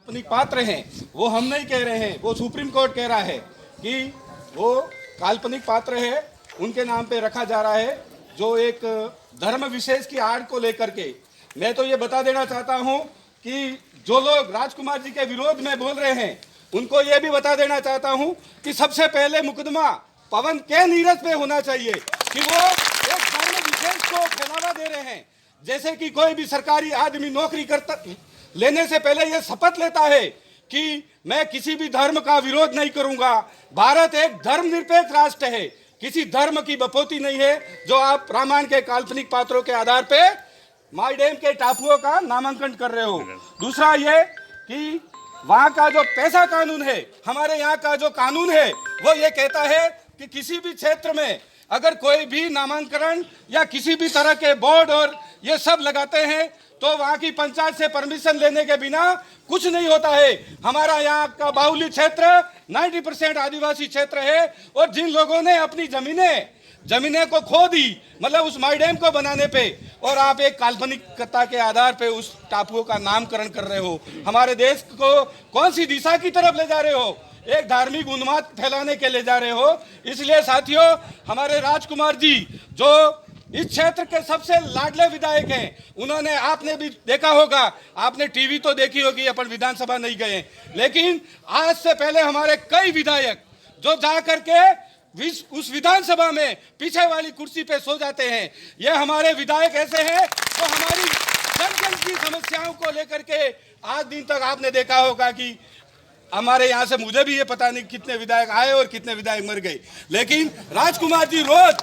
काल्पनिक पात्र हैं, वो हम नहीं कह रहे हैं, वो सुप्रीम कोर्ट कह रहा है कि वो काल्पनिक पात्र है, उनके नाम पे रखा जा रहा है, जो एक धर्म विशेष की आड़ को लेकर के। मैं तो ये बता देना चाहता हूं कि जो लोग राजकुमार जी के विरोध में बोल रहे हैं, उनको ये भी बता देना चाहता हूं कि सबसे पहले मुकदमा पवन के नीरज पे होना चाहिए कि वो एक धर्म विशेष को फैलावा दे रहे हैं। जैसे कि कोई भी सरकारी आदमी नौकरी करता लेने से पहले ये शपथ लेता है कि मैं किसी भी धर्म का विरोध नहीं करूंगा। भारत एक धर्मनिरपेक्ष राष्ट्र है, किसी धर्म की बपोती नहीं है जो आप रामायण के काल्पनिक पात्रों के आधार पे माई डैम के टापुओं का नामांकन कर रहे हो। दूसरा ये कि वहां का जो पैसा कानून है, हमारे यहाँ का जो कानून है, वो ये कहता है कि किसी भी क्षेत्र में अगर कोई भी नामांकन या किसी भी तरह के बोर्ड और ये सब लगाते हैं तो वहां की पंचायत से परमिशन लेने के बिना कुछ नहीं होता है। हमारा यहाँ का बाहुल्य क्षेत्र 90% आदिवासी क्षेत्र है और जिन लोगों ने अपनी जमीनें को खो दी, मतलब उस माई डैम को बनाने पे, और आप एक काल्पनिकता के आधार पे उस टापुओं का नामकरण कर रहे हो, हमारे देश को कौन सी दिशा की तरफ ले जा रहे हो? एक धार्मिक उन्माद फैलाने के ले जा रहे हो। इसलिए साथियों, हमारे राजकुमार जी जो इस क्षेत्र के सबसे लाडले विधायक हैं, उन्होंने, आपने भी देखा होगा, आपने टीवी तो देखी होगी, अपन विधानसभा नहीं गए, लेकिन आज से पहले हमारे कई विधायक जो जा करके उस विधानसभा में पीछे वाली कुर्सी पे सो जाते हैं। ये हमारे विधायक ऐसे हैं तो हमारी जन की समस्याओं को लेकर के आज दिन तक आपने देखा होगा कि हमारे यहाँ से, मुझे भी ये पता नहीं कितने विधायक आए और कितने विधायक मर गए, लेकिन राजकुमार जी रोज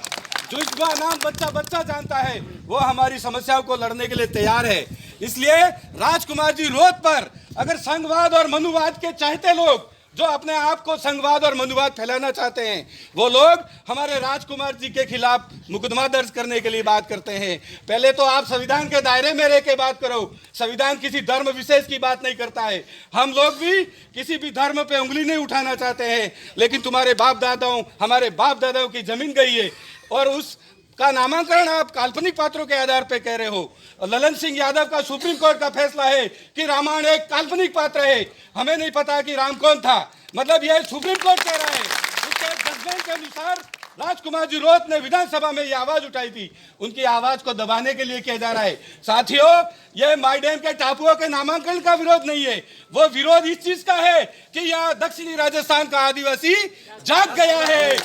जिसका नाम बच्चा बच्चा जानता है वो हमारी समस्याओं को लड़ने के लिए तैयार है। इसलिए राजकुमार जी रोज पर अगर संघवाद और मनुवाद के चाहते लोग जो अपने आप को संघवाद और मनुवाद फैलाना चाहते हैं, वो लोग हमारे राजकुमार जी के खिलाफ मुकदमा दर्ज करने के लिए बात करते हैं। पहले तो आप संविधान के दायरे में रह के बात करो। संविधान किसी धर्म विशेष की बात नहीं करता है। हम लोग भी किसी भी धर्म पे उंगली नहीं उठाना चाहते हैं, लेकिन तुम्हारे बाप दादाओं, हमारे बाप दादाओं की जमीन गई है और उस का नामांकन आप काल्पनिक पात्रों के आधार पे कह रहे हो। ललन सिंह यादव का सुप्रीम कोर्ट का फैसला है कि रामायण एक काल्पनिक पात्र है, हमें नहीं पता कि राम कौन था, मतलब यह सुप्रीम कोर्ट कह रहा है। उसके जजमेंट के अनुसार राजकुमार जी रोत ने विधानसभा में ये आवाज उठाई थी, उनकी आवाज को दबाने के लिए किया जा रहा है। साथियों, यह माई डैम के टापुओं के नामांकन का विरोध नहीं है, वो विरोध इस चीज का है कि यहाँ दक्षिणी राजस्थान का आदिवासी जाग गया है।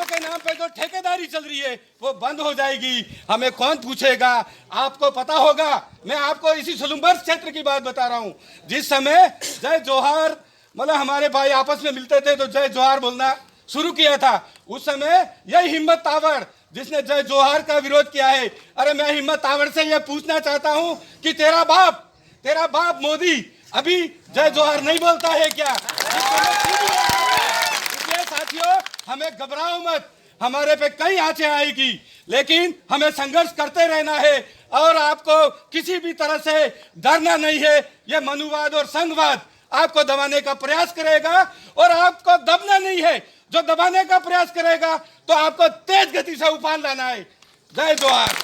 के नाम पे जो ठेकेदारी चल रही है वो बंद हो जाएगी। हमें कौन पूछेगा? आपको पता होगा, मैं आपको इसी सुलुम्बर क्षेत्र की बात बता रहा हूं। जिस समय जय जोहार, मतलब हमारे भाई आपस में मिलते थे तो जय जोहार बोलना शुरू किया था, उस समय यही हिम्मत तावड़ जिसने जय जोहार का विरोध किया है। अरे मैं हिम्मत तावड़ से यह पूछना चाहता हूं कि तेरा बाप मोदी अभी जय जोहार नहीं बोलता है क्या? साथियों, हमें घबराओ मत, हमारे पे कई आंचें आएगी, लेकिन हमें संघर्ष करते रहना है और आपको किसी भी तरह से डरना नहीं है। यह मनुवाद और संघवाद आपको दबाने का प्रयास करेगा और आपको दबना नहीं है। जो दबाने का प्रयास करेगा तो आपको तेज गति से उफान लाना है। जय जोहार।